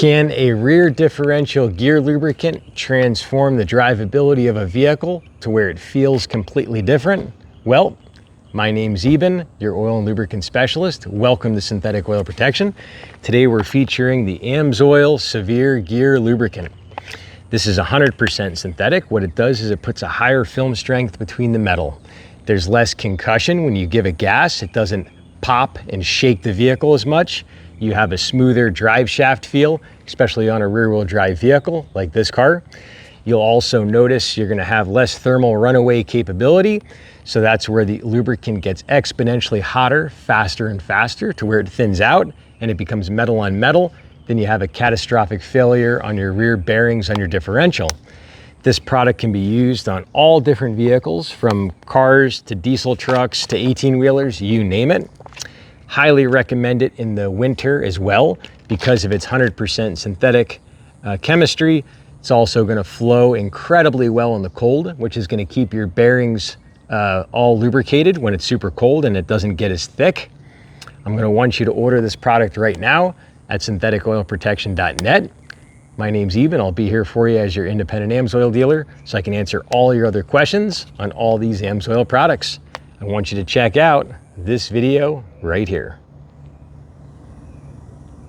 Can a rear differential gear lubricant transform the drivability of a vehicle to where it feels completely different? Well, my name's Eben, your oil and lubricant specialist. Welcome to Synthetic Oil Protection. Today we're featuring the AMSOIL Severe Gear Lubricant. This is 100% synthetic. What it does is it puts a higher film strength between the metal. There's less concussion when you give it gas. It doesn't pop and shake the vehicle as much. You have a smoother drive shaft feel, especially on a rear-wheel drive vehicle like this car. You'll also notice you're gonna have less thermal runaway capability. So that's where the lubricant gets exponentially hotter, faster and faster to where it thins out and it becomes metal on metal. Then you have a catastrophic failure on your rear bearings on your differential. This product can be used on all different vehicles, from cars to diesel trucks to 18-wheelers, you name it. Highly recommend it in the winter as well because of its 100% synthetic chemistry. It's also going to flow incredibly well in the cold, which is going to keep your bearings all lubricated when it's super cold and it doesn't get as thick. I'm going to want you to order this product right now at syntheticoilprotection.net. My name's Eben. I'll be here for you as your independent AMSOIL dealer so I can answer all your other questions on all these AMSOIL products. I want you to check out this video right here.